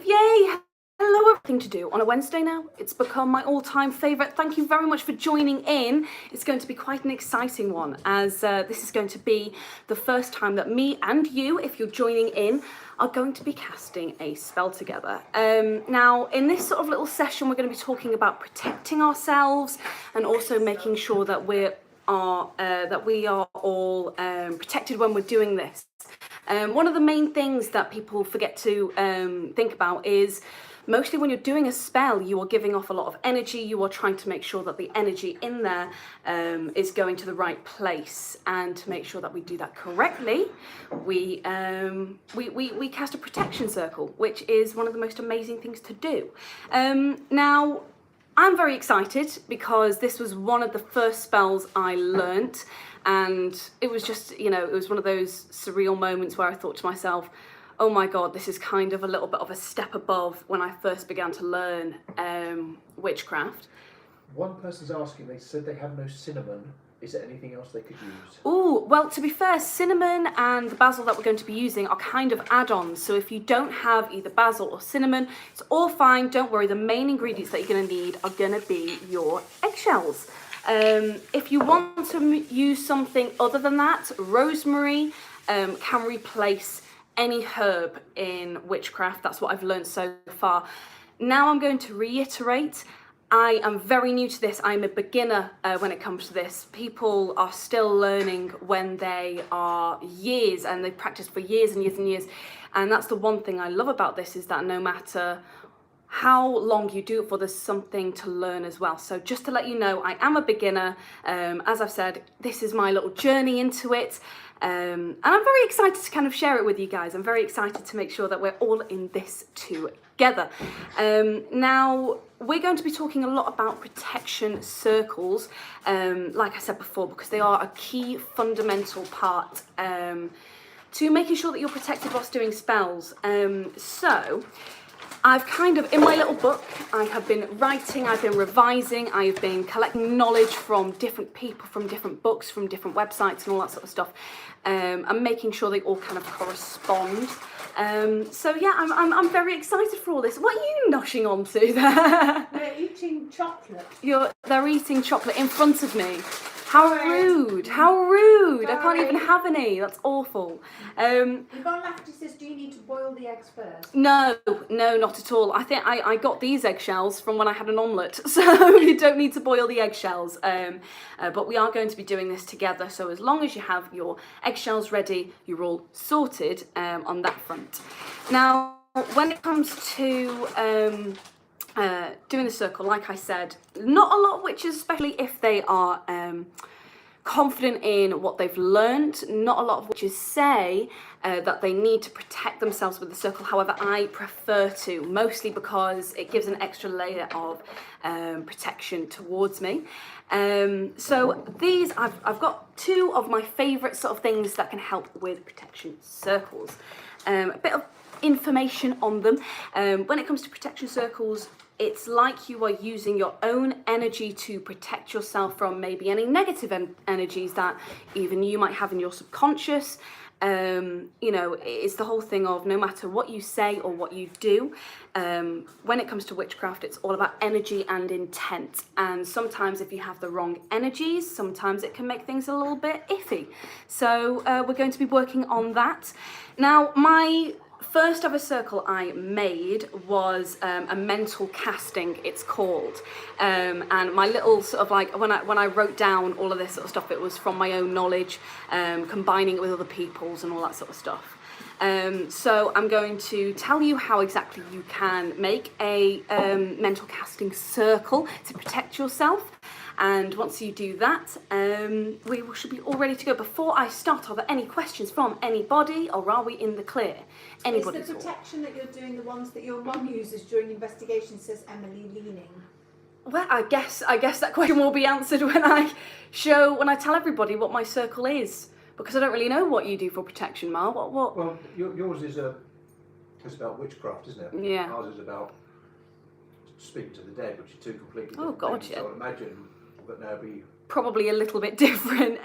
Yay! Hello, everything to do on a Wednesday now. It's become my all-time favourite. Thank you very much for joining in. It's going to be quite an exciting one, as this is going to be the first time that me and you, if you're joining in, are going to be casting a spell together. Now, in this sort of little session, we're going to be talking about protecting ourselves and also making sure that we are all protected when we're doing this. One of the main things that people forget to think about is mostly when you're doing a spell, you are giving off a lot of energy. You are trying to make sure that the energy in there is going to the right place, and to make sure that we do that correctly, we cast a protection circle, which is one of the most amazing things to do. Now, I'm very excited because this was one of the first spells I learnt, and it was just, you know, it was one of those surreal moments where I thought to myself, oh my God, this is kind of a little bit of a step above when I first began to learn witchcraft. One person's asking, they said they have no cinnamon. Is there anything else they could use? Oh, well, to be fair, cinnamon and the basil that we're going to be using are kind of add-ons. So if you don't have either basil or cinnamon, it's all fine. Don't worry. The main ingredients that you're going to need are going to be your eggshells. If you want to use something other than that, rosemary can replace any herb in witchcraft. That's what I've learned so far. Now I'm going to reiterate, I am very new to this. I'm a beginner when it comes to this. People are still learning when they are years, and they've practiced for years and years and years. And that's the one thing I love about this, is that no matter how long you do it for, there's something to learn as well. So just to let you know, I am a beginner. As I've said, this is my little journey into it. And I'm very excited to kind of share it with you guys. I'm very excited to make sure that we're all in this together. Now, we're going to be talking a lot about protection circles, like I said before, because they are a key fundamental part to making sure that you're protected whilst doing spells. So I've kind of, in my little book, I have been writing, I've been revising, I've been collecting knowledge from different people, from different books, from different websites and all that sort of stuff. I'm making sure they all kind of correspond. So yeah, I'm very excited for all this. What are you noshing onto there? We're eating chocolate. They're eating chocolate in front of me. How rude, how rude. I can't even have any, that's awful. Yvonne Lafferty says, do you need to boil the eggs first? No, not at all. I think I got these eggshells from when I had an omelette, so you don't need to boil the eggshells. But we are going to be doing this together, so as long as you have your eggshells ready, you're all sorted on that front. Now, when it comes to doing the circle, like I said, not a lot of witches, especially if they are confident in what they've learned, not a lot of witches say that they need to protect themselves with the circle. However, I prefer to, mostly because it gives an extra layer of protection towards me. So these, I've got two of my favourite sort of things that can help with protection circles. A bit of information on them. When it comes to protection circles, it's like you are using your own energy to protect yourself from maybe any negative energies that even you might have in your subconscious. You know, it's the whole thing of no matter what you say or what you do, when it comes to witchcraft, it's all about energy and intent. And sometimes if you have the wrong energies, sometimes it can make things a little bit iffy. So we're going to be working on that. Now, my first ever circle I made was a mental casting, it's called, and my little sort of like, when I wrote down all of this sort of stuff, it was from my own knowledge, combining it with other people's and all that sort of stuff. So I'm going to tell you how exactly you can make a mental casting circle to protect yourself. And once you do that, we should be all ready to go. Before I start, are there any questions from anybody, or are we in the clear? Anybody? Is the protection that you're doing the ones that your mum uses during investigation, says Emily Leaning? Well, I guess that question will be answered when I tell everybody what my circle is, because I don't really know what you do for protection, Ma. What? Well, yours is about witchcraft, isn't it? Yeah. Ours is about speaking to the dead, which are two completely different things. Yeah. So I would imagine that there'll be probably a little bit different.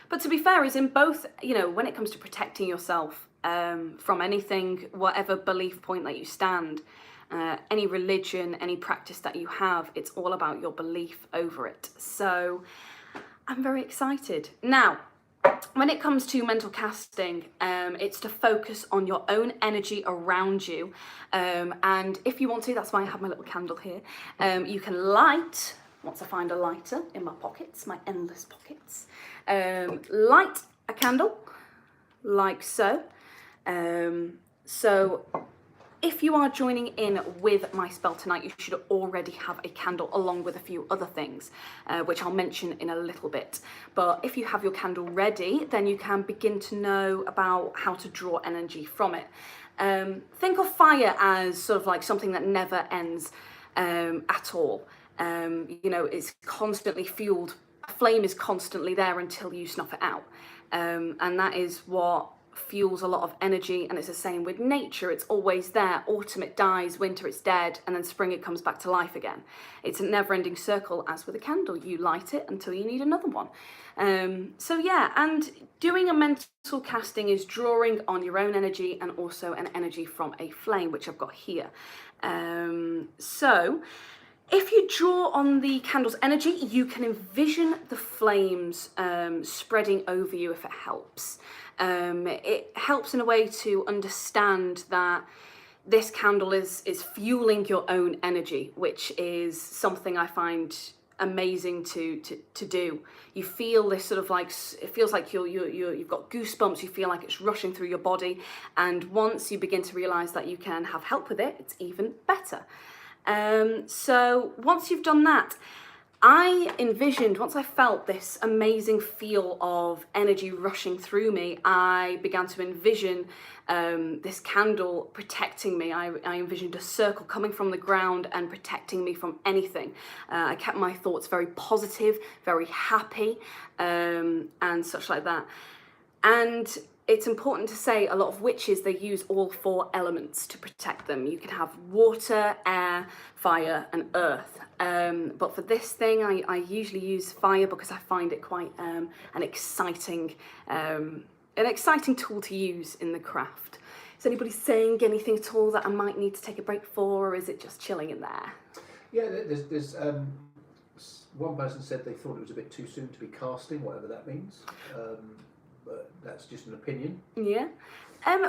But to be fair, is in both, you know, when it comes to protecting yourself, from anything, whatever belief point that you stand, any religion, any practice that you have, it's all about your belief over it. So I'm very excited. Now, when it comes to mental casting, it's to focus on your own energy around you. And if you want to, that's why I have my little candle here. You can light, once I find a lighter in my pockets, my endless pockets, light a candle like so. So if you are joining in with my spell tonight, you should already have a candle along with a few other things, which I'll mention in a little bit. But if you have your candle ready, then you can begin to know about how to draw energy from it. Think of fire as sort of like something that never ends at all. It's constantly fueled. A flame is constantly there until you snuff it out. And that is what fuels a lot of energy, and it's the same with nature. It's always there. Autumn it dies, winter it's dead, and then spring it comes back to life again. It's a never-ending circle, as with a candle. You light it until you need another one. So yeah, and doing a mental casting is drawing on your own energy and also an energy from a flame, which I've got here. So if you draw on the candle's energy, you can envision the flames spreading over you if it helps. It helps in a way to understand that this candle is fueling your own energy, which is something I find amazing to do. You feel this sort of like, it feels like you've got goosebumps, you feel like it's rushing through your body, and once you begin to realize that you can have help with it, it's even better. So once you've done that, I envisioned, once I felt this amazing feel of energy rushing through me, I began to envision this candle protecting me. I envisioned a circle coming from the ground and protecting me from anything. I kept my thoughts very positive, very happy, and such like that. And it's important to say a lot of witches, they use all 4 elements to protect them. You can have water, air, fire, and earth. But for this thing, I usually use fire because I find it quite an exciting tool to use in the craft. Is anybody saying anything at all that I might need to take a break for, or is it just chilling in there? Yeah, there's one person said they thought it was a bit too soon to be casting, whatever that means. But that's just an opinion. Yeah.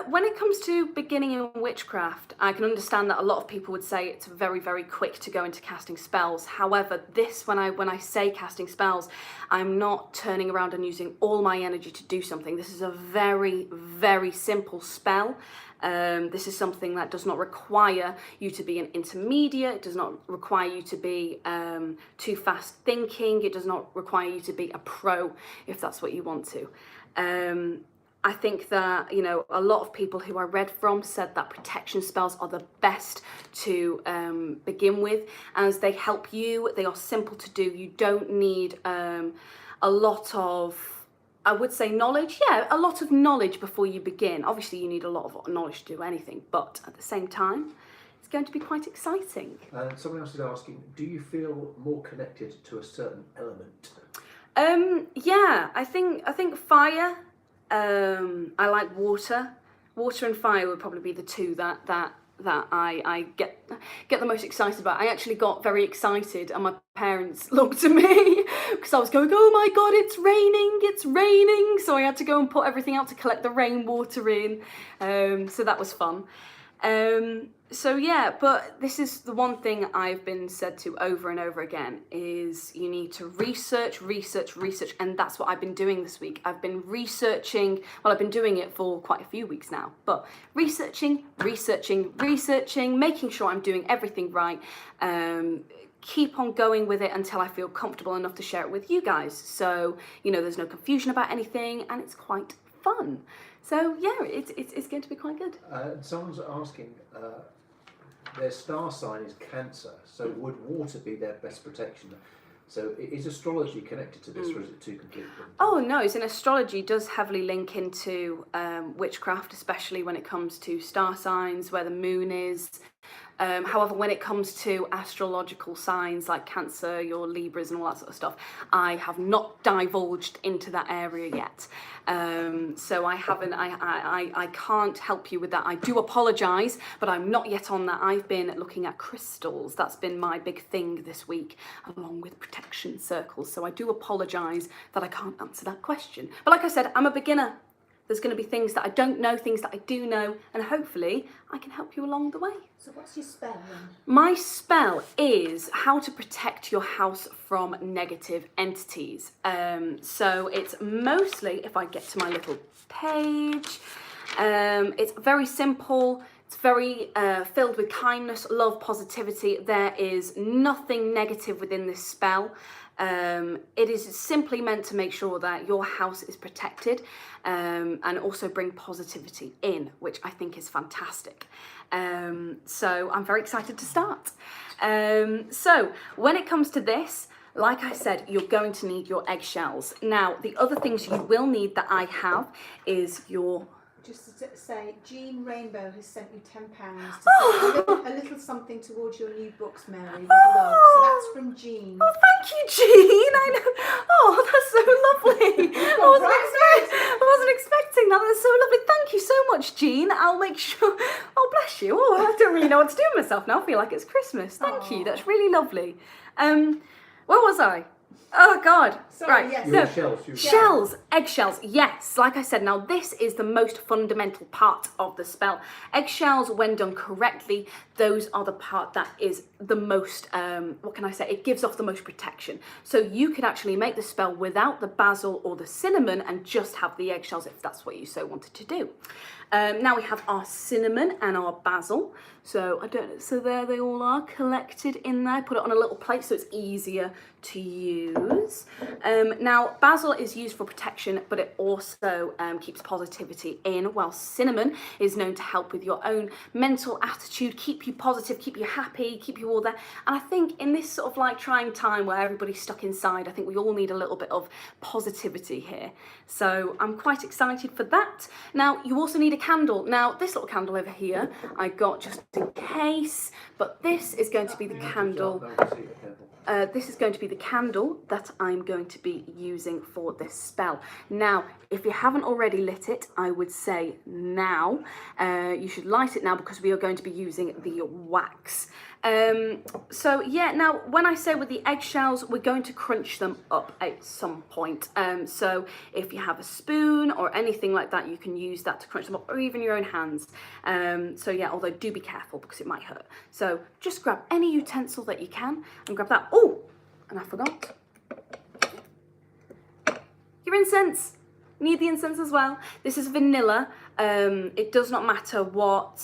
When it comes to beginning in witchcraft, I can understand that a lot of people would say it's very, very quick to go into casting spells. However, when I say casting spells, I'm not turning around and using all my energy to do something. This is a very, very simple spell. This is something that does not require you to be an intermediate. It does not require you to be too fast thinking. It does not require you to be a pro if that's what you want to. I think that, a lot of people who I read from said that protection spells are the best to begin with, as they help you. They are simple to do. You don't need a lot of, I would say, knowledge. Yeah, a lot of knowledge before you begin. Obviously, you need a lot of knowledge to do anything, but at the same time, it's going to be quite exciting. Someone else is asking, do you feel more connected to a certain element? Yeah, I think fire. I like water. Water and fire would probably be the two that I get the most excited about. I actually got very excited, and my parents looked at me because I was going, "Oh my God, it's raining!" So I had to go and put everything out to collect the rainwater in. So that was fun. So yeah, but this is the one thing I've been said to over and over again, is you need to research, and that's what I've been doing this week. I've been researching, well, I've been doing it for quite a few weeks now, but researching, making sure I'm doing everything right, keep on going with it until I feel comfortable enough to share it with you guys. So, there's no confusion about anything, and it's quite fun. So yeah, it's going to be quite good. Someone's asking, their star sign is Cancer, so would water be their best protection? So is astrology connected to this, or is it too completely different? Oh no, so astrology does heavily link into witchcraft, especially when it comes to star signs, where the moon is, However, when it comes to astrological signs like Cancer, your Libras and all that sort of stuff, I have not divulged into that area yet. So I haven't, I can't help you with that. I do apologise, but I'm not yet on that. I've been looking at crystals. That's been my big thing this week, along with protection circles. So I do apologise that I can't answer that question. But like I said, I'm a beginner. There's going to be things that I don't know, things that I do know, and hopefully I can help you along the way. So what's your spell then? My spell is how to protect your house from negative entities. So it's mostly, if I get to my little page, it's very simple. It's very filled with kindness, love, positivity. There is nothing negative within this spell. It is simply meant to make sure that your house is protected and also bring positivity in, which I think is fantastic. So I'm very excited to start. So when it comes to this, like I said, you're going to need your eggshells. Now, the other things you will need that I have is your... Just to say, Jean Rainbow has sent you £10 to send a little something towards your new books, Mary, with love. So that's from Jean. Oh, thank you, Jean. I know. Oh, that's so lovely. I wasn't expecting that. That's so lovely. Thank you so much, Jean. I'll make sure. Oh, bless you. Oh, I don't really know what to do with myself now. I feel like it's Christmas. Thank you. That's really lovely. Where was I? Oh God! Sorry, right, yes. Your shells, eggshells. Yes, like I said. Now this is the most fundamental part of the spell. Eggshells, when done correctly, those are the part that is the most. What can I say? It gives off the most protection. So you could actually make the spell without the basil or the cinnamon and just have the eggshells if that's what you so wanted to do. Now we have our cinnamon and our basil. So I don't know. So there they all are collected in there. Put it on a little plate so it's easier to use. Now basil is used for protection, but it also keeps positivity in, while cinnamon is known to help with your own mental attitude, keep you positive, keep you happy, keep you all there. And I think in this sort of like trying time where everybody's stuck inside, I think we all need a little bit of positivity here. So I'm quite excited for that. Now you also need a candle. Now this little candle over here I got just in case, but this is going to be the candle. This is going to be the candle that I'm going to be using for this spell. Now, if you haven't already lit it, I would say now. You should light it now because we are going to be using the wax. So yeah, now when I say with the eggshells, we're going to crunch them up at some point. So if you have a spoon or anything like that, you can use that to crunch them up, or even your own hands. So yeah, although do be careful because it might hurt. So just grab any utensil that you can and grab that. Oh, and I forgot. Your incense. Need the incense as well. This is vanilla. It does not matter what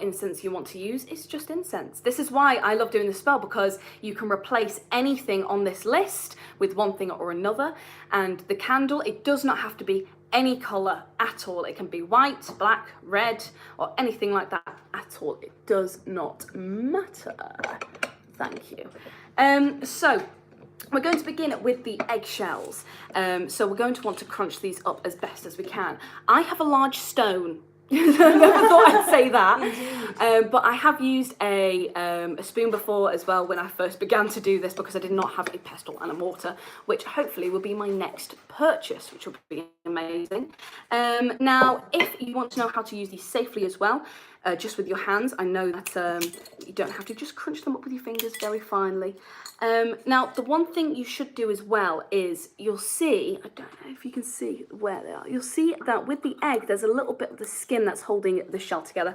incense you want to use. It's just incense. This is why I love doing the spell, because you can replace anything on this list with one thing or another. And the candle, it does not have to be any colour at all. It can be white, black, red, or anything like that at all. It does not matter. Thank you. So we're going to begin with the eggshells. So we're going to want to crunch these up as best as we can. I have a large stone. I never thought I'd say that. But I have used a spoon before as well when I first began to do this, because I did not have a pestle and a mortar, which hopefully will be my next purchase, which will be amazing. Now, if you want to know how to use these safely as well, just with your hands, I know that you don't have to, just crunch them up with your fingers very finely. Now, the one thing you should do as well is, you'll see, I don't know if you can see where they are, you'll see that with the egg, there's a little bit of the skin that's holding the shell together.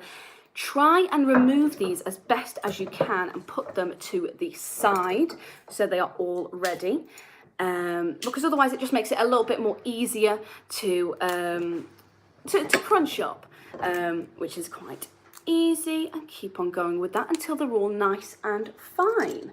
Try and remove these as best as you can and put them to the side so they are all ready. Because otherwise it just makes it a little bit more easier to crunch up, which is quite easy, and keep on going with that until they're all nice and fine.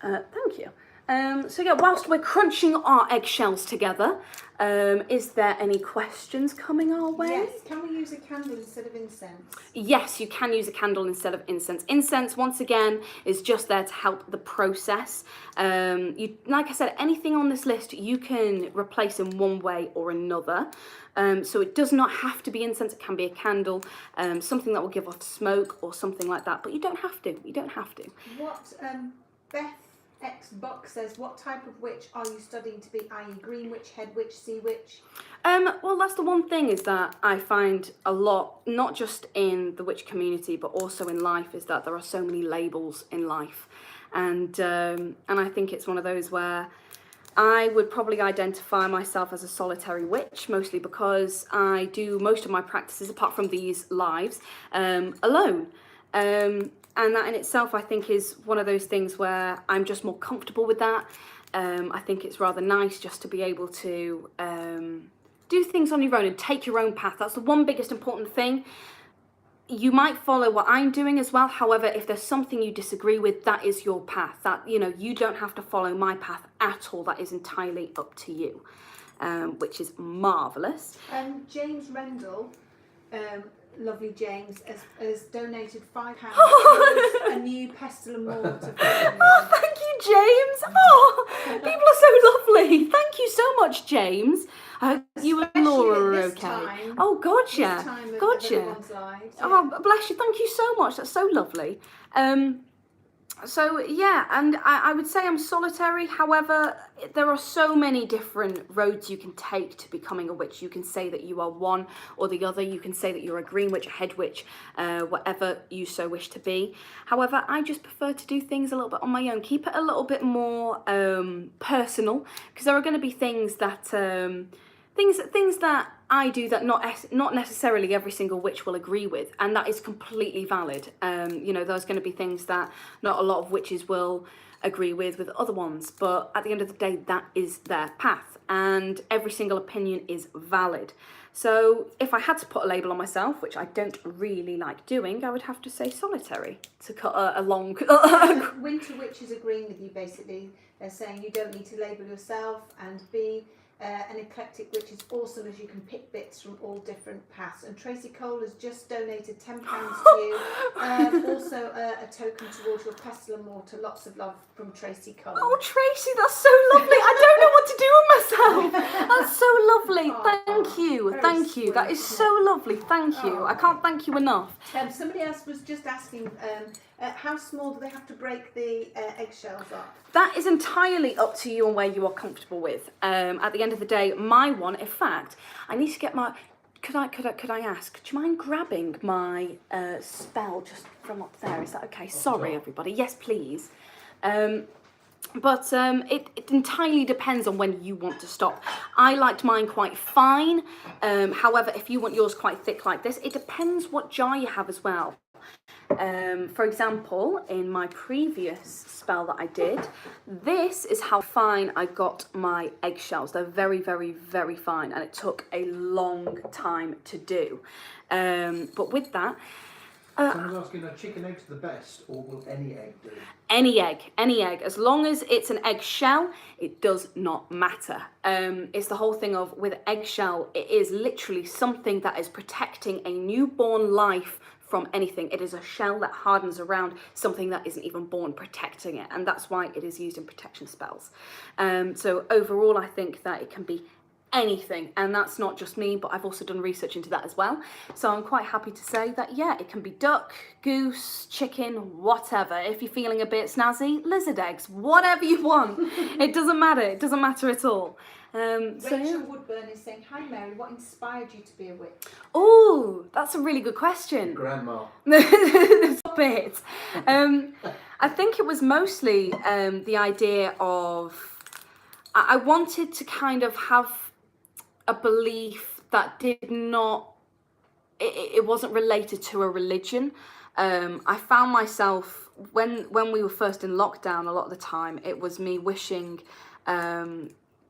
Thank you. So yeah, whilst we're crunching our eggshells together, is there any questions coming our way? Yes. Can we use a candle instead of incense? Yes, you can use a candle instead of incense. Incense, once again, is just there to help the process. Like I said, anything on this list you can replace in one way or another. So it does not have to be incense, it can be a candle, something that will give off smoke or something like that, but you don't have to, What, Beth X Buck says, what type of witch are you studying to be, i.e. green witch, head witch, sea witch? Well, that's the one thing is that I find a lot, not just in the witch community, but also in life, is that there are so many labels in life. And I think it's one of those where I would probably identify myself as a solitary witch, mostly because I do most of my practices, apart from these lives, alone. And that in itself, I think, is one of those things where I'm just more comfortable with that. I think it's rather nice just to be able to do things on your own and take your own path. That's the one biggest important thing. You might follow what I'm doing as well. However, if there's something you disagree with, that is your path. That, you know, you don't have to follow my path at all. That is entirely up to you, which is marvellous. James Rendell, lovely James, has donated £5 towards a new pestle and mortar. Oh, thank you, James. Oh, people are so lovely. Thank you so much, James. I hope you and Laura are okay. Time, oh, gotcha. This time of Gotcha. everyone's lives, yeah. Oh, bless you. Thank you so much. That's so lovely. So yeah, and I would say I'm solitary. However, there are so many different roads you can take to becoming a witch. You can say that you are one or the other. You can say that you're a green witch, a head witch, whatever you so wish to be. However, I just prefer to do things a little bit on my own. Keep it a little bit more personal, because there are going to be things that things that I do that not necessarily every single witch will agree with, and that is completely valid. You know, there's going to be things that not a lot of witches will agree with other ones, but at the end of the day, that is their path, and every single opinion is valid. So if I had to put a label on myself, which I don't really like doing, I would have to say solitary to cut a long... Winter Witch is agreeing with you, basically. They're saying you don't need to label yourself, and be an eclectic witch is awesome as you can pick bits from all different paths. And Tracy Cole has just donated £10 to you. Also a token towards your pestle and mortar. Lots of love from Tracy Cole. Oh, Tracy, that's so lovely. I don't know what to do with myself. That's so lovely. Thank you. Thank you. That is so lovely. Thank you. I can't thank you enough. Somebody else was just asking, how small do they have to break the eggshells up? That is entirely up to you and where you are comfortable with. At the end of the day, my one, in fact, I need to get my... Could I ask, do you mind grabbing my spell just from up there? Is that okay? Sorry, everybody. Yes, please. But it entirely depends on when you want to stop. I liked mine quite fine. However, if you want yours quite thick like this, it depends what jar you have as well. For example, in my previous spell that I did, this is how fine I got my eggshells. They're very, very, very fine, and it took a long time to do. But with that... Someone's asking, are chicken eggs the best, or will any egg do? Any egg. As long as it's an eggshell, it does not matter. It's the whole thing of, with eggshell, it is literally something that is protecting a newborn life from anything. It is a shell that hardens around something that isn't even born, protecting it, and that's why it is used in protection spells. So overall, I think that it can be anything, and that's not just me, but I've also done research into that as well. So I'm quite happy to say that, yeah, it can be duck, goose, chicken, whatever. If you're feeling a bit snazzy, lizard eggs, whatever you want. It doesn't matter. It doesn't matter at all. Rachel Woodburn is saying, hi Mary, what inspired you to be a witch? Oh, that's a really good question. Grandma. Stop it. I think it was mostly the idea of, I wanted to kind of have a belief that did not, it wasn't related to a religion. I found myself, when we were first in lockdown, a lot of the time, it was me wishing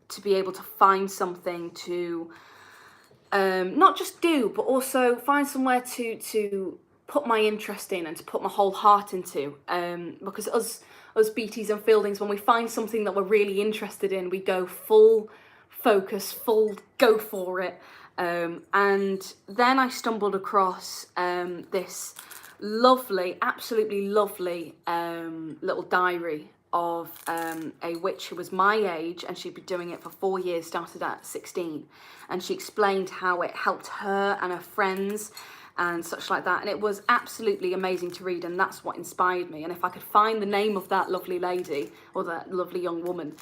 to be able to find something to not just do, but also find somewhere to put my interest in and to put my whole heart into. Because us Beatties and Fieldings, when we find something that we're really interested in, we go full focus, full go for it. And then I stumbled across this lovely, absolutely lovely little diary of a witch who was my age, and she'd been doing it for 4 years, started at 16. And she explained how it helped her and her friends and such like that. And it was absolutely amazing to read, and that's what inspired me. And if I could find the name of that lovely lady or that lovely young woman,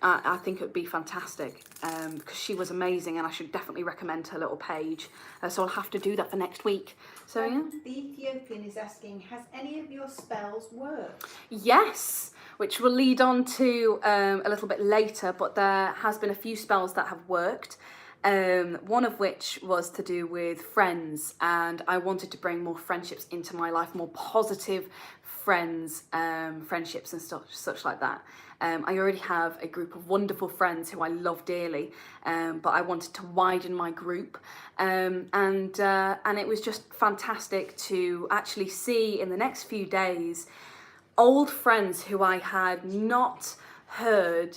I think it would be fantastic, because she was amazing, and I should definitely recommend her little page. So I'll have to do that for next week. So yeah. The Ethiopian is asking, has any of your spells worked? Yes, which will lead on to a little bit later, but there has been a few spells that have worked. One of which was to do with friends, and I wanted to bring more friendships into my life, more positive friendships and such like that. I already have a group of wonderful friends who I love dearly, but I wanted to widen my group, and it was just fantastic to actually see in the next few days old friends who I had not heard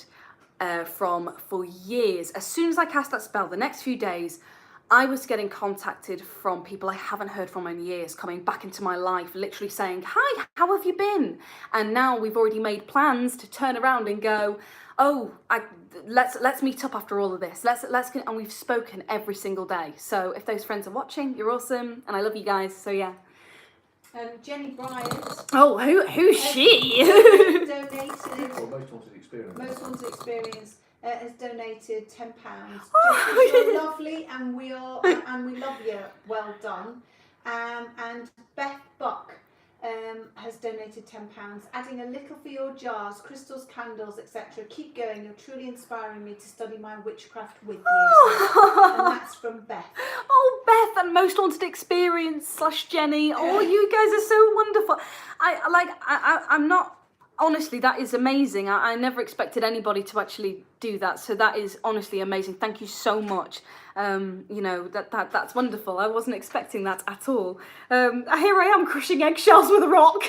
from for years. As soon as I cast that spell, the next few days, I was getting contacted from people I haven't heard from in years, coming back into my life, literally saying, "Hi, how have you been?" And now we've already made plans to turn around and go, "Oh, let's meet up after all of this. And we've spoken every single day. So if those friends are watching, you're awesome, and I love you guys. So yeah. Jenny Bryant. Oh, who's she? Donated. Or Most Haunted Experience. Most Haunted Experience has donated £10. Oh, You're lovely, and we love you. Well done. And Beth Buck has donated £10, adding a little for your jars, crystals, candles, etc. Keep going. You're truly inspiring me to study my witchcraft with you. And that's from Beth. Oh, Beth and Most Haunted Experience / Jenny. Oh, you guys are so wonderful. I'm not. Honestly, that is amazing. I never expected anybody to actually do that. So that is honestly amazing. Thank you so much. That's wonderful. I wasn't expecting that at all. Here I am crushing eggshells with a rock.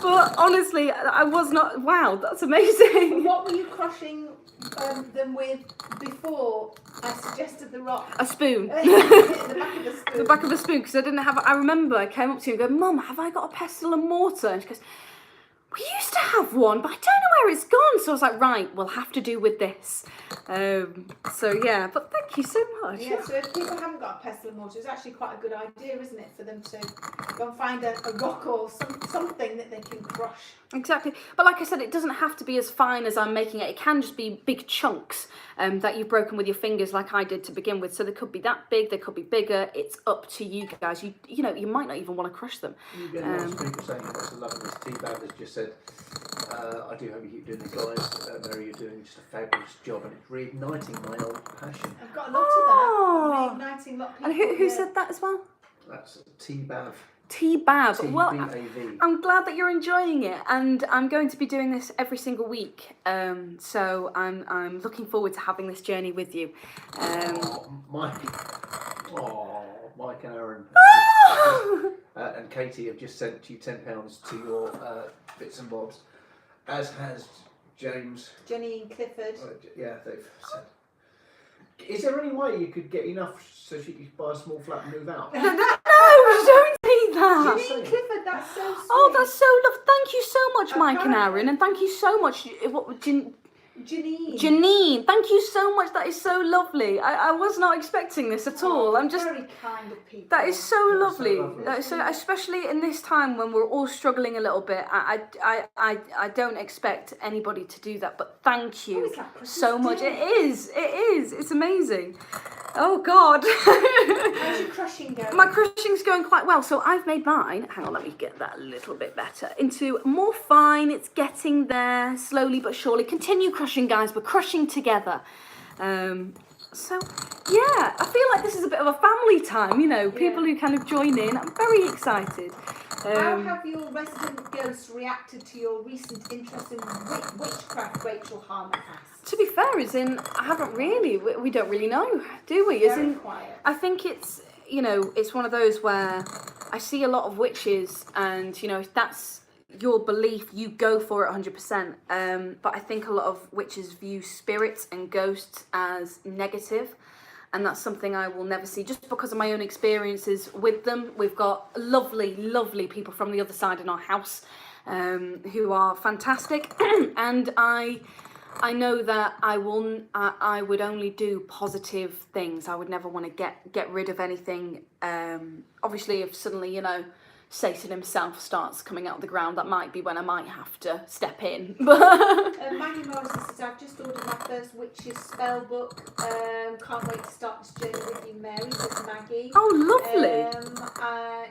But honestly, I was not. Wow, that's amazing. What were you crushing them with before I suggested the rock? A spoon. The back of the spoon. The back of a spoon, because I didn't have. I remember I came up to you and go, "Mum, have I got a pestle and mortar?" And she goes, "We used to have one, but I don't know where it's gone." So I was like, "Right, we'll have to do with this." So yeah, but thank you so much. Yeah, so if people haven't got a pestle and mortar, it's actually quite a good idea, isn't it, for them to go and find a rock or something that they can crush. Exactly. But like I said, it doesn't have to be as fine as I'm making it. It can just be big chunks that you've broken with your fingers like I did to begin with. So they could be that big, they could be bigger. It's up to you guys. You know, you might not even want to crush them. You get lots of people saying lots of love, and this T-Bag has just said, I do hope you keep doing this, guys. Mary, you're doing just a fabulous job, and it's reigniting my old passion. I've got a lot of that. Reigniting a lot of people. And who said that as well? That's T-Bab. T-Bab. Well, T-B-A-V. I'm glad that you're enjoying it, and I'm going to be doing this every single week. So I'm looking forward to having this journey with you. Mike and Aaron and Katie have just sent you £10 to your bits and bobs, as has James. Jenny and Clifford. Yeah, they've said. Is there any way you could get enough so she could buy a small flat and move out? No, don't say that. Jenny and Clifford, that's so sweet. Oh, that's so lovely. Thank you so much, Mike and Aaron, and thank you so much. Janine, thank you so much. That is so lovely. I was not expecting this at all. I'm just very kind of people. That is so lovely. So lovely. That is so, especially in this time when we're all struggling a little bit. I don't expect anybody to do that, but thank you it's like Christmas so much. Day. It is. It's amazing. Oh God. How's your crushing going? My crushing's going quite well. So I've made mine. Hang on, let me get that a little bit better. Into more fine. It's getting there slowly but surely. Continue crushing, guys. We're crushing together. So yeah, I feel like this is a bit of a family time. You know, people who kind of join in. I'm very excited. How have your resident ghosts reacted to your recent interest in witchcraft? Rachel Harmer asked. To be fair, I haven't really. We don't really know, do we? Very quiet. I think it's, you know, it's one of those where I see a lot of witches, and, you know, if that's your belief, you go for it 100%. But I think a lot of witches view spirits and ghosts as negative, and that's something I will never see just because of my own experiences with them. We've got lovely, lovely people from the other side in our house who are fantastic, and I know that I would only do positive things. I would never want to get rid of anything. Obviously, if suddenly, you know, Satan himself starts coming out of the ground, that might be when I might have to step in. Maggie Morrison says, I've just ordered my first witch's spell book. Can't wait to start this journey with you, Mary, says Maggie. Oh, lovely.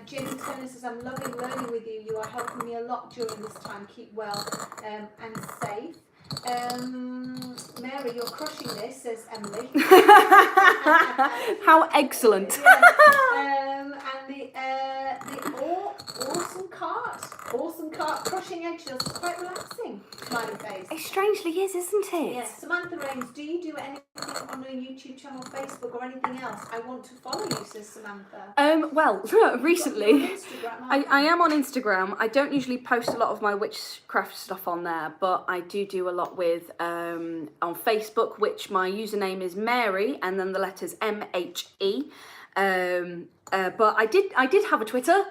Jenny Turner says, I'm loving learning with you. You are helping me a lot during this time. Keep well and safe. Mary, you're crushing this, says Emily. How excellent. Yeah. And the awesome cart crushing eggshells is quite relaxing. Smiley face. It strangely is, isn't it? Yes. Samantha Rains, do you do anything on a YouTube channel, Facebook, or anything else? I want to follow you, says Samantha. Well, recently, Instagram, I am on Instagram. I don't usually post a lot of my witchcraft stuff on there, but I do a lot with on Facebook, which my username is Mary and then the letters MHE. But I did have a Twitter.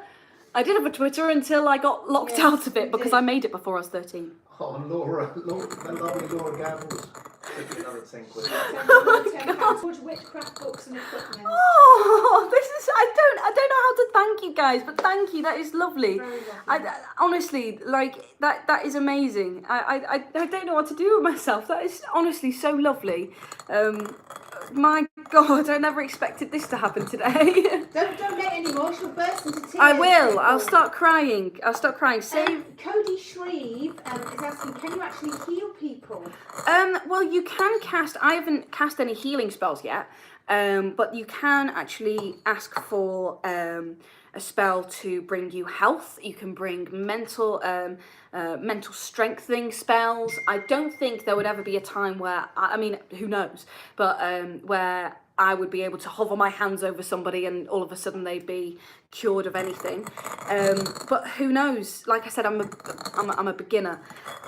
I did have a Twitter until I got locked out of it because I made it before I was 13. Oh, Laura, the lovely Laura Gamble's taking another thing with £10 witchcraft books and equipment. Oh, this is, I don't know how to thank you guys, but thank you, that is lovely. Very lovely. Honestly, like, that is amazing. I don't know what to do with myself. That is honestly so lovely. My God, I never expected this to happen today. Don't get any more, she'll burst into tears. I will. I'll start crying. Cody Shreve is asking, can you actually heal people? Well, you can cast. I haven't cast any healing spells yet, but you can actually ask for a spell to bring you health. You can bring mental strengthening spells. I don't think there would ever be a time where, I mean, who knows, but where I would be able to hover my hands over somebody and all of a sudden they'd be cured of anything. But who knows? Like I said, I'm a beginner.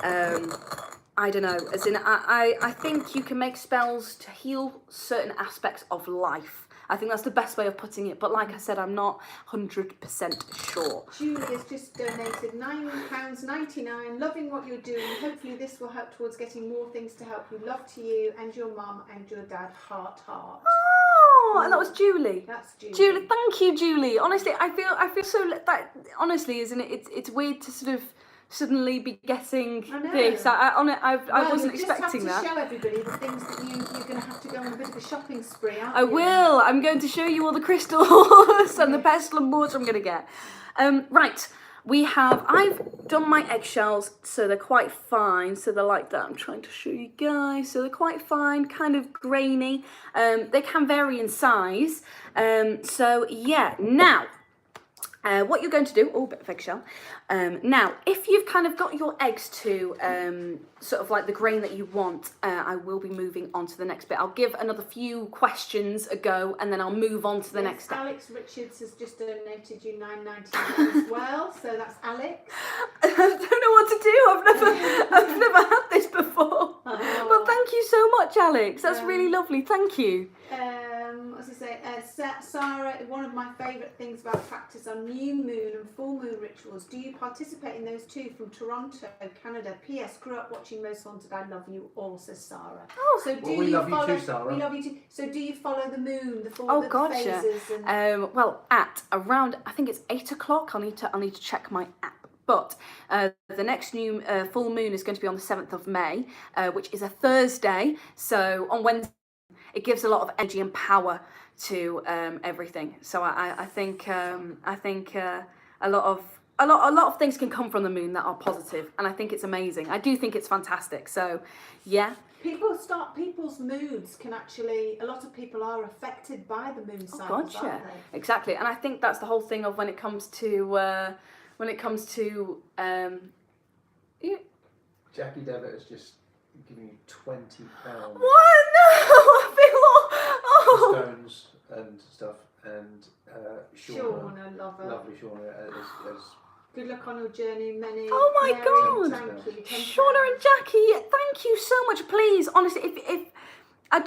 I don't know. As in, I think you can make spells to heal certain aspects of life. I think that's the best way of putting it. But like I said, I'm not 100% sure. Julie has just donated £9.99. Loving what you're doing. Hopefully this will help towards getting more things to help you. Love to you and your mum and your dad. Heart. Oh, and that was Julie. That's Julie. Julie, thank you, Julie. Honestly, I feel so that. Honestly, isn't it? It's weird to sort of suddenly be getting this. I wasn't expecting that. You just have to show everybody the things that you're going to have to go on a bit of a shopping spree, aren't I you? will. I'm going to show you all the crystals and the pestle and mortar I'm going to get. Right. I've done my eggshells, so they're quite fine. So they're like that. I'm trying to show you guys. So they're quite fine, kind of grainy. They can vary in size. So yeah, now. What you're going to do, bit of eggshell. Now, if you've kind of got your eggs to sort of like the grain that you want, I will be moving on to the next bit. I'll give another few questions a go, and then I'll move on to the next step. Alex Richards has just donated you $9.99 as well, so that's Alex. I don't know what to do. I've never had this before. But thank you so much, Alex. That's really lovely. Thank you. As I say, Sarah, one of my favourite things about practice are new moon and full moon rituals. Do you participate in those too? From Toronto, Canada. P.S. Grew up watching Most Haunted. I love you all, says Sarah. Oh, so we love you too, Sarah. We love you too. So do you follow the moon, the full gotcha. phases? And... well, at around, I think it's 8 o'clock. I'll need to check my app. But the next new full moon is going to be on the 7th of May, which is a Thursday. So on Wednesday, it gives a lot of energy and power to everything. So I think a lot of things can come from the moon that are positive, and I think it's amazing. I do think it's fantastic. So yeah. People's moods can actually, a lot of people are affected by the moon cycles, aren't they? Exactly. And I think that's the whole thing of when it comes to Jackie Devitt has just given you £20. What? No, I feel stones and stuff. and Shauna, lover. Lovely Shauna. Good luck on your journey, many. Oh my Mary, God. thank you. Shauna and Jackie, thank you so much. Please, honestly, if I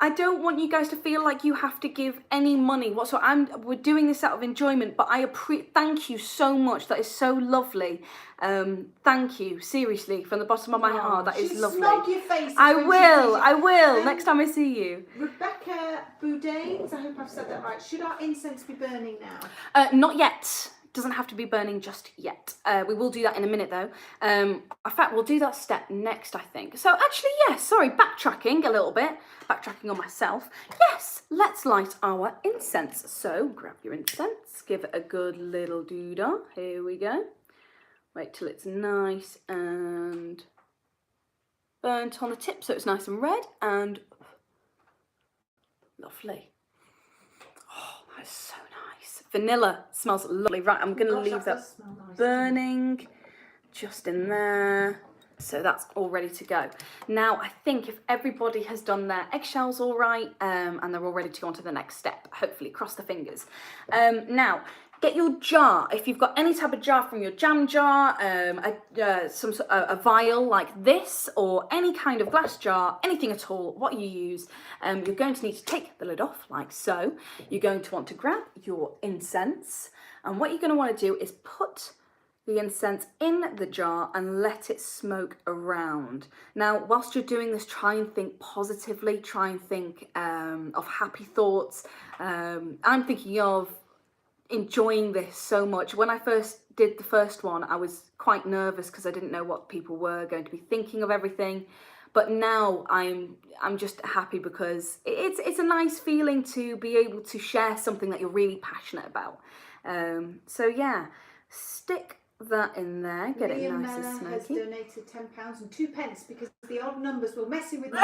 don't want you guys to feel like you have to give any money whatsoever. We're doing this out of enjoyment, but thank you so much. That is so lovely. Thank you, seriously, from the bottom of my heart. That is lovely. Snog your faces. I will. Next time I see you. Rebecca Boudins, I hope I've said that right. Should our incense be burning now? Not yet. Doesn't have to be burning just yet. We will do that in a minute though. In fact, we'll do that step next, I think. So actually, yes, sorry, backtracking a little bit. Backtracking on myself. Yes, let's light our incense. So grab your incense, give it a good little doodah. Here we go. Wait till it's nice and burnt on the tip so it's nice and red and lovely. Oh, that's so nice. Vanilla smells lovely. Right, I'm going to leave that burning just in there. So that's all ready to go. Now, I think if everybody has done their eggshells all right, and they're all ready to go on to the next step, hopefully, cross the fingers. Now, get your jar. If you've got any type of jar from your jam jar, a vial like this, or any kind of glass jar, anything at all, what you use, you're going to need to take the lid off like so. You're going to want to grab your incense, and what you're going to want to do is put the incense in the jar and let it smoke around. Now, whilst you're doing this, try and think positively, try and think of happy thoughts. I'm thinking of enjoying this so much. When I first did the first one, I was quite nervous because I didn't know what people were going to be thinking of everything. But now I'm just happy because it's a nice feeling to be able to share something that you're really passionate about. So yeah, stick that in there, get it nice and smoky. Has donated £10 and 2 pence because the odd numbers were messing with me.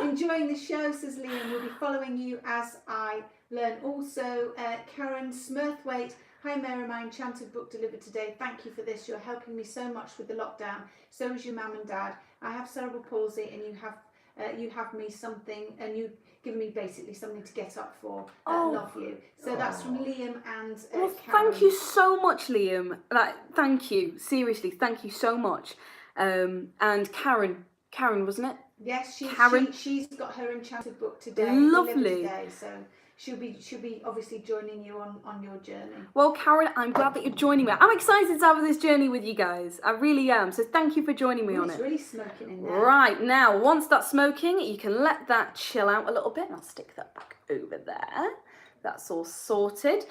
Enjoying the show, says Liam. We'll be following you as I learn. Also, Karen Smurthwaite. Hi Mary, my enchanted book delivered today. Thank you for this. You're helping me so much with the lockdown. So is your mum and dad. I have cerebral palsy, and you have me something, and you've given me basically something to get up for. Love you. So that's from Liam and well, Karen. thank you so much, Liam. Thank you. Seriously, thank you so much. And Karen, wasn't it? Yes, she's got her enchanted book today. Lovely. Today, so she'll be obviously joining you on your journey. Well, Karen, I'm glad that you're joining me. I'm excited to have this journey with you guys. I really am. So thank you for joining me on it. It's really smoking in there. Right, now, once that's smoking, you can let that chill out a little bit. And I'll stick that back over there. That's all sorted.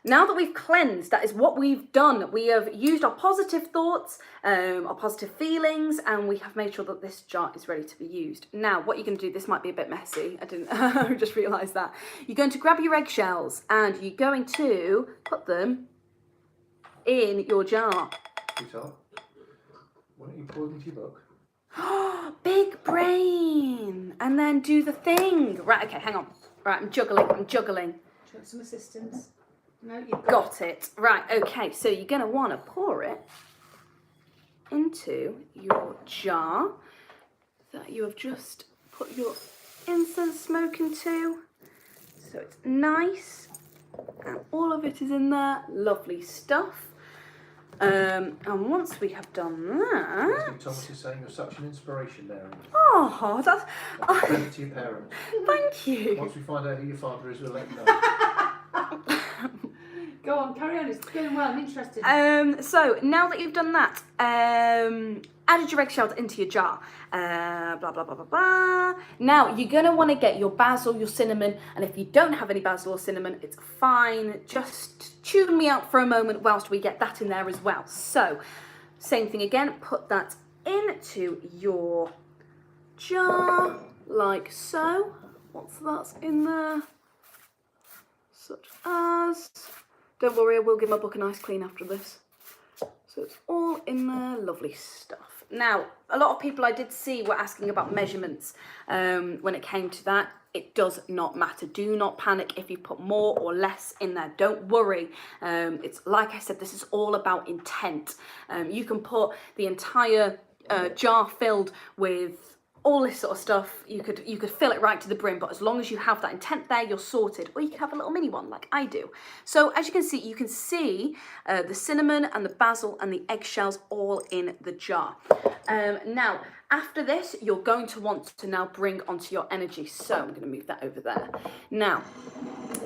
Now that we've cleansed, that is what we've done. We have used our positive thoughts, our positive feelings, and we have made sure that this jar is ready to be used. Now, what you're going to do, this might be a bit messy. I just realised that. You're going to grab your eggshells and you're going to put them in your jar. Sweetheart, why don't you pour them into your book? Big brain! And then do the thing. Right, okay, hang on. Right, I'm juggling. Do you want some assistance? No, you've got it. Right, okay, so you're going to want to pour it into your jar that you have just put your incense smoke into. So it's nice, and all of it is in there. Lovely stuff. And once we have done that... Thomas is saying you're such an inspiration, Mary. Oh, that's... Thank to your parents. Thank you. Once we find out who your father is, we'll let you know. Go on, carry on. It's going well. I'm interested. So now that you've done that, added your eggshells into your jar. Blah blah blah blah blah. Now you're gonna want to get your basil, your cinnamon, and if you don't have any basil or cinnamon, it's fine. Just tune me out for a moment whilst we get that in there as well. So, same thing again. Put that into your jar like so. Once that's in there, such as. Don't worry, I will give my book a nice clean after this. So it's all in there, lovely stuff. Now, a lot of people I did see were asking about measurements when it came to that. It does not matter. Do not panic if you put more or less in there. Don't worry. It's like I said, this is all about intent. You can put the entire jar filled with all this sort of stuff. You could fill it right to the brim, but as long as you have that intent there, you're sorted. Or you can have a little mini one like I do. So as you can see the cinnamon and the basil and the eggshells all in the jar. Now, after this, you're going to want to now bring onto your energy. So I'm going to move that over there. Now,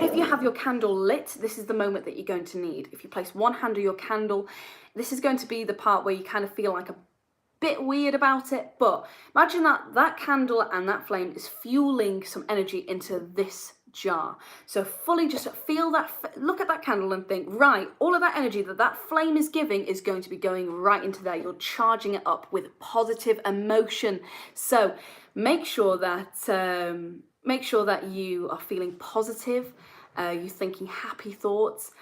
if you have your candle lit, this is the moment that you're going to need. If you place one hand on your candle, this is going to be the part where you kind of feel like a bit weird about it, but imagine that candle and that flame is fueling some energy into this jar. So fully just feel that, look at that candle and think, right, all of that energy that flame is giving is going to be going right into there. You're charging it up with positive emotion. So make sure that you are feeling positive. You're thinking happy thoughts.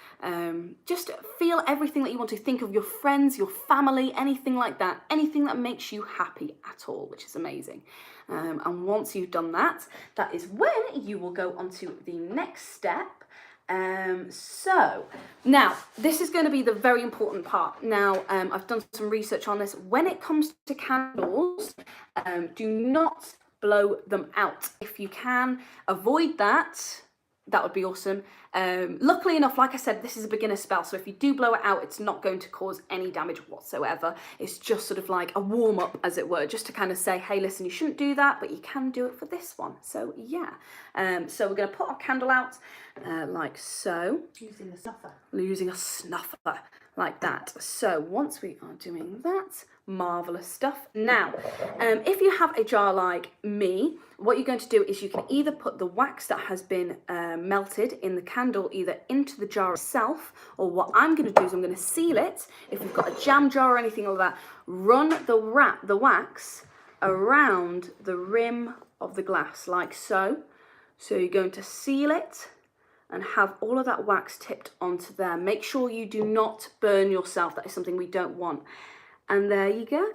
Just feel everything that you want to. Think of your friends, your family, anything like that. Anything that makes you happy at all, which is amazing. And once you've done that, that is when you will go on to the next step. So now this is going to be the very important part. Now, I've done some research on this. When it comes to candles, do not blow them out. If you can avoid that, that would be awesome. Luckily enough, like I said, this is a beginner spell, so if you do blow it out, it's not going to cause any damage whatsoever. It's just sort of like a warm-up, as it were, just to kind of say, hey, listen, you shouldn't do that, but you can do it for this one. So yeah. So we're going to put our candle out like so. Using a snuffer. Using a snuffer, like that. So once we are doing that, marvellous stuff. Now, if you have a jar like me, what you're going to do is you can either put the wax that has been melted in the candle either into the jar itself, or what I'm going to do is I'm going to seal it. If you've got a jam jar or anything like that, run the wax around the rim of the glass like so. So you're going to seal it and have all of that wax tipped onto there. Make sure you do not burn yourself. That is something we don't want. And there you go.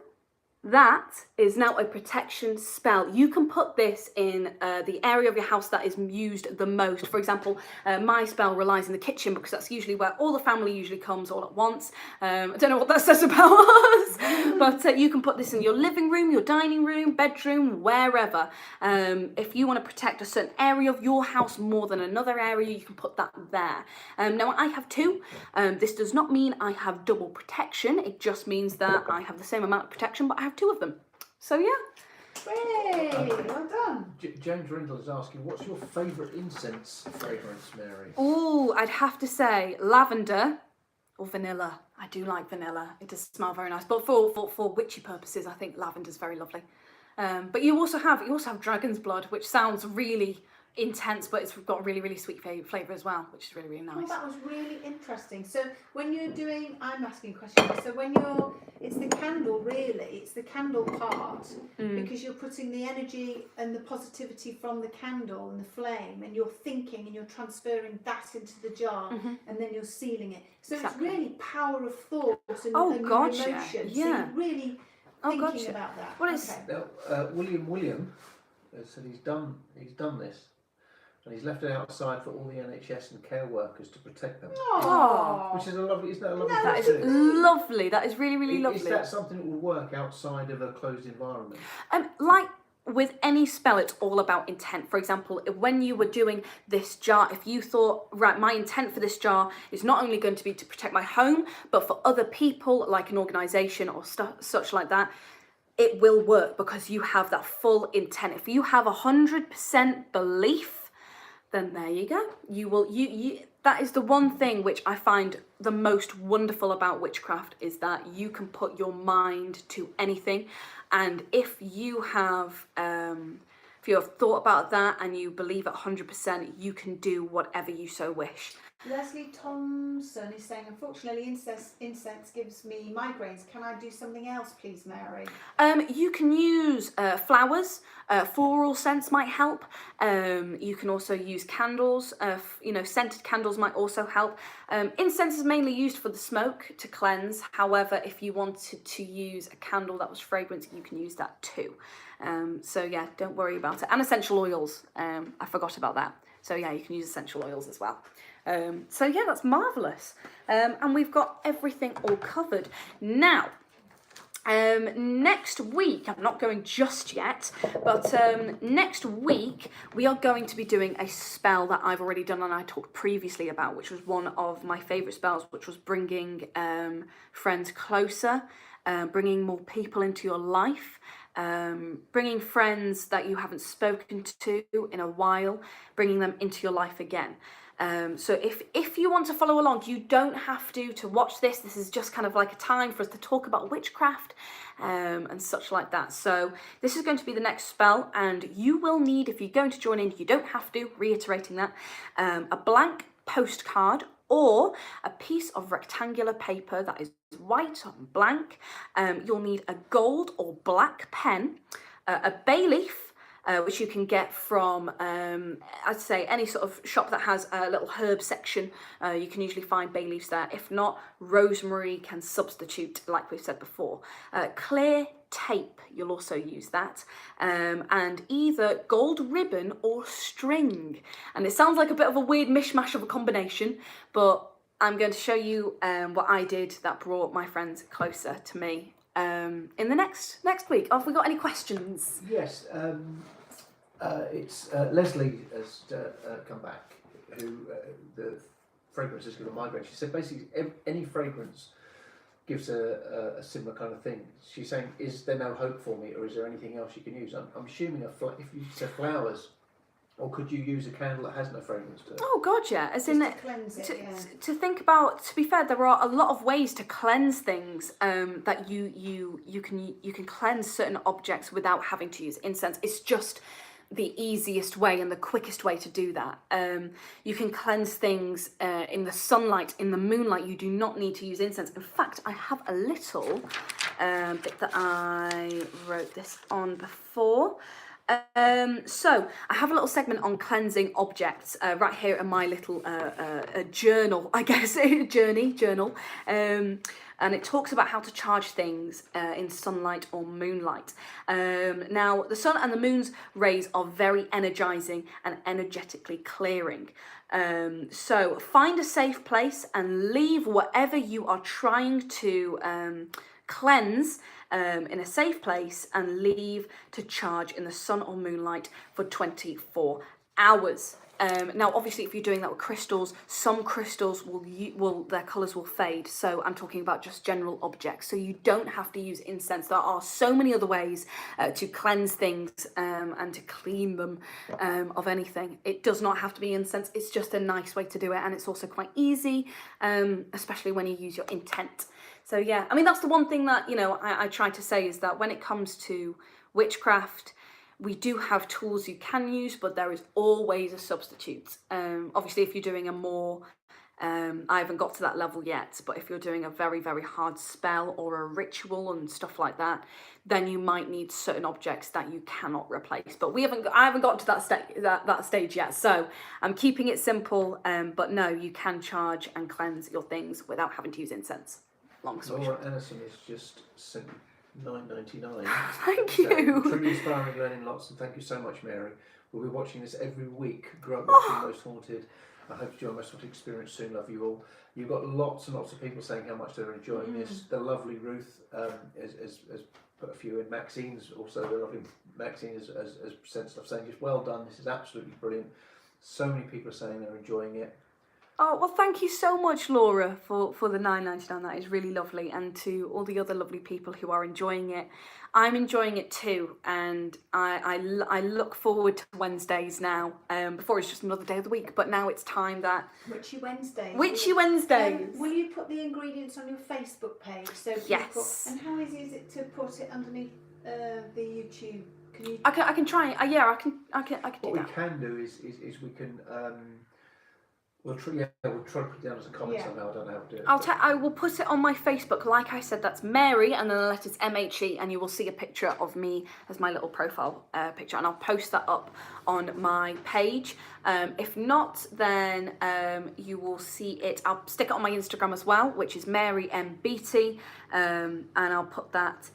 That is now a protection spell. You can put this in the area of your house that is used the most. For example, my spell relies in the kitchen because that's usually where all the family usually comes all at once. I don't know what that says about us, but you can put this in your living room, your dining room, bedroom, wherever. If you want to protect a certain area of your house more than another area, you can put that there. Now, I have two. This does not mean I have double protection. It just means that I have the same amount of protection, but I have two of them. So yeah. Hey, well done. James Rindle is asking, what's your favourite incense fragrance, Mary? Oh, I'd have to say lavender or vanilla. I do like vanilla. It does smell very nice. But for witchy purposes, I think lavender's very lovely. But you also have dragon's blood, which sounds really intense, but it's got a really, really sweet flavour as well, which is really, really nice. Well, that was really interesting. So when you're doing, I'm asking questions. So when it's the candle really, it's the candle part, because you're putting the energy and the positivity from the candle and the flame, and you're thinking and you're transferring that into the jar, and then you're sealing it. So exactly. It's really power of thought and emotion. Yeah. So you're really thinking about that. Well, it's Now, William said he's done this. And he's left it outside for all the NHS and care workers to protect them. Aww. Which is a lovely, isn't that a lovely thing? That is lovely. That is really, really lovely. Is that something that will work outside of a closed environment? Like with any spell, it's all about intent. For example, when you were doing this jar, if you thought, right, my intent for this jar is not only going to be to protect my home, but for other people, like an organisation or such like that, it will work because you have that full intent. If you have 100% belief, then there you go. You that is the one thing which I find the most wonderful about witchcraft, is that you can put your mind to anything. And if you have thought about that and you believe it 100%, you can do whatever you so wish. Leslie Thompson is saying, unfortunately, incense gives me migraines. Can I do something else, please, Mary? You can use flowers. Floral scents might help. You can also use candles. Scented candles might also help. Incense is mainly used for the smoke to cleanse. However, if you wanted to use a candle that was fragrant, you can use that too. So yeah, don't worry about it. And essential oils. I forgot about that. So yeah, you can use essential oils as well. So yeah, that's marvellous. And we've got everything all covered. Now, Next week, I'm not going just yet, but next week we are going to be doing a spell that I've already done and I talked previously about, which was one of my favourite spells, which was bringing friends closer, bringing more people into your life, bringing friends that you haven't spoken to in a while, bringing them into your life again. So if you want to follow along, you don't have to watch this. This is just kind of like a time for us to talk about witchcraft and such like that. So this is going to be the next spell, and you will need, if you're going to join in, you don't have to, reiterating that, a blank postcard or a piece of rectangular paper that is white on blank. You'll need a gold or black pen, a bay leaf, which you can get from, I'd say, any sort of shop that has a little herb section. You can usually find bay leaves there. If not, rosemary can substitute, like we've said before. Clear tape, you'll also use that. And either gold ribbon or string. And it sounds like a bit of a weird mishmash of a combination, but I'm going to show you what I did that brought my friends closer to me in the next week. Have we got any questions? Yes. It's Leslie has come back, who the fragrance is going to migrate. She said basically any fragrance gives a similar kind of thing. She's saying, is there no hope for me, or is there anything else you can use? I'm assuming if you said flowers, or could you use a candle that has no fragrance to it? Oh God, yeah. As Just in to cleanse it, yeah. to think about. To be fair, there are a lot of ways to cleanse things. That you can cleanse certain objects without having to use incense. It's just the easiest way and the quickest way to do that. You can cleanse things in the sunlight, in the moonlight. You do not need to use incense. In fact, I have a little bit that I wrote this on before. So I have a little segment on cleansing objects right here in my little journal, I guess, journal. And it talks about how to charge things in sunlight or moonlight. Now, the sun and the moon's rays are very energizing and energetically clearing. So find a safe place and leave whatever you are trying to cleanse in a safe place and leave to charge in the sun or moonlight for 24 hours. Now, obviously, if you're doing that with crystals, some crystals will their colours will fade. So I'm talking about just general objects. So you don't have to use incense. There are so many other ways to cleanse things and to clean them of anything. It does not have to be incense. It's just a nice way to do it, and it's also quite easy, especially when you use your intent. So yeah, I mean, that's the one thing that, I try to say is that when it comes to witchcraft, we do have tools you can use, but there is always a substitute. Obviously, if you're doing a more, I haven't got to that level yet, but if you're doing a very, very hard spell or a ritual and stuff like that, then you might need certain objects that you cannot replace. But I haven't got to that stage yet, so I'm keeping it simple. But no, you can charge and cleanse your things without having to use incense. Long story Laura short. Anderson has just sent $9.99. Thank you. Truly inspiring, learning lots, and thank you so much, Mary. We'll be watching this every week. Grew up watching Most Haunted. I hope to join Most Haunted experience soon. Love you all. You've got lots and lots of people saying how much they're enjoying this. The lovely Ruth has put a few in. Maxine's also, the lovely Maxine has sent stuff saying just well done. This is absolutely brilliant. So many people are saying they're enjoying it. Oh, well, thank you so much, Laura, for the $9.99. That is really lovely. And to all the other lovely people who are enjoying it. I'm enjoying it too. And I look forward to Wednesdays now. Before it's just another day of the week. But now it's time that... Witchy Wednesdays. Witchy Wednesdays. Will you put the ingredients on your Facebook page? So Yes. And how easy is it to put it underneath the YouTube? Can you... I can try. I can do What that. we can do is we can... We'll try to put it down as a comment somehow. I don't know how to do it. I will put it on my Facebook. Like I said, that's Mary, and then the letters MHE, and you will see a picture of me as my little profile picture, and I'll post that up on my page. If not, then you will see it. I'll stick it on my Instagram as well, which is Mary M Beattie, and I'll put that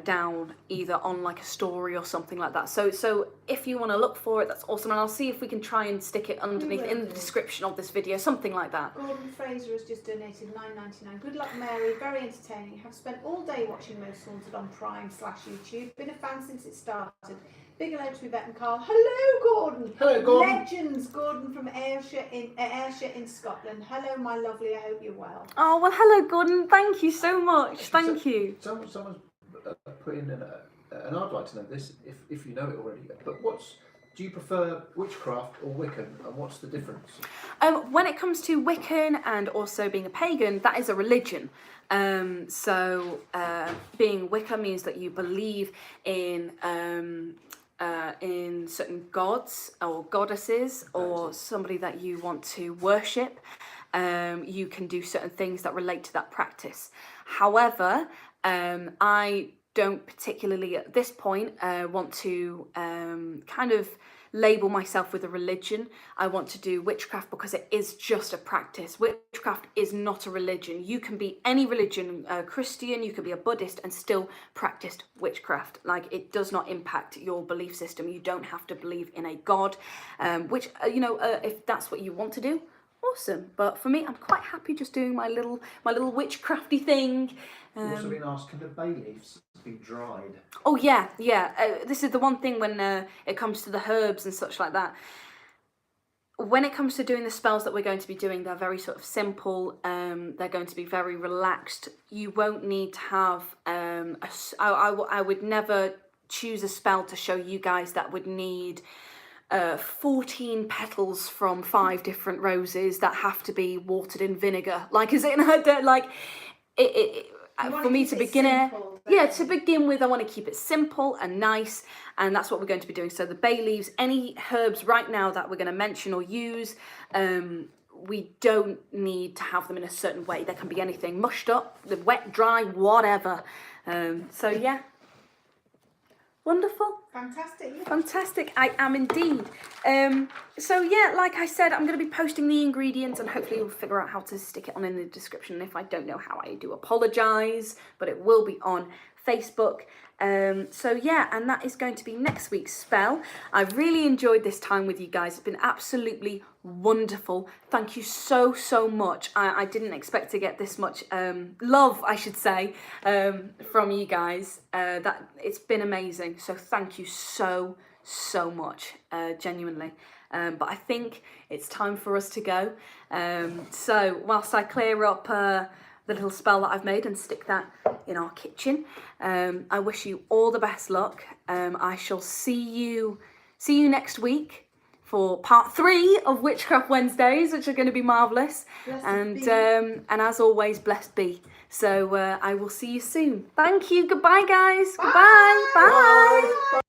down either on like a story or something like that. So if you want to look for it, that's awesome, and I'll see if we can try and stick it underneath in the description of this video, something like that. Gordon Fraser has just donated $9.99. Good luck, Mary. Very entertaining. Have spent all day watching Most Haunted on Prime/YouTube. Been a fan since it started. Big hello to Yvette and Carl. Hello, Gordon. Hello, Gordon. Legends, Gordon from Ayrshire in Scotland. Hello, my lovely. I hope you're well. Oh, well, hello, Gordon. Thank you so much. Thank you. Someone's put in and I'd like to know this if you know it already. But do you prefer witchcraft or Wiccan, and what's the difference? When it comes to Wiccan and also being a pagan, that is a religion. Being Wicca means that you believe in certain gods or goddesses or somebody that you want to worship. You can do certain things that relate to that practice. However, I don't particularly at this point want to kind of label myself with a religion. I want to do witchcraft because it is just a practice. Witchcraft is not a religion. You can be any religion, Christian, you could be a Buddhist and still practice witchcraft. Like, it does not impact your belief system. You don't have to believe in a god, which, if that's what you want to do, awesome. But for me, I'm quite happy just doing my little witchcrafty thing. You've also been asked, can the bay leaves be dried? Oh yeah. This is the one thing when it comes to the herbs and such like that. When it comes to doing the spells that we're going to be doing, they're very sort of simple. They're going to be very relaxed. You won't need to have I would never choose a spell to show you guys that would need 14 petals from 5 different roses that have to be watered in vinegar. Like, is it? For me to begin to begin with, I want to keep it simple and nice, and that's what we're going to be doing. So the bay leaves, any herbs right now that we're going to mention or use, we don't need to have them in a certain way. There can be anything, mushed up, wet, dry, whatever. So yeah. Wonderful. Fantastic. Yeah. Fantastic. I am indeed. So yeah, like I said, I'm going to be posting the ingredients and hopefully we'll figure out how to stick it on in the description. And if I don't know how, I do apologise, but it will be on Facebook. So yeah, and that is going to be next week's spell. I've really enjoyed this time with you guys. It's been absolutely wonderful. Thank you so much. I didn't expect to get this much love, I should say, from you guys. That it's been amazing. So thank you so much, genuinely. But I think it's time for us to go. So whilst I clear up the little spell that I've made and stick that in our kitchen, I wish you all the best luck. I shall see you next week for part 3 of Witchcraft Wednesdays, which are going to be marvellous. And as always, blessed be. So I will see you soon. Thank you. Goodbye, guys. Goodbye. Bye. Bye.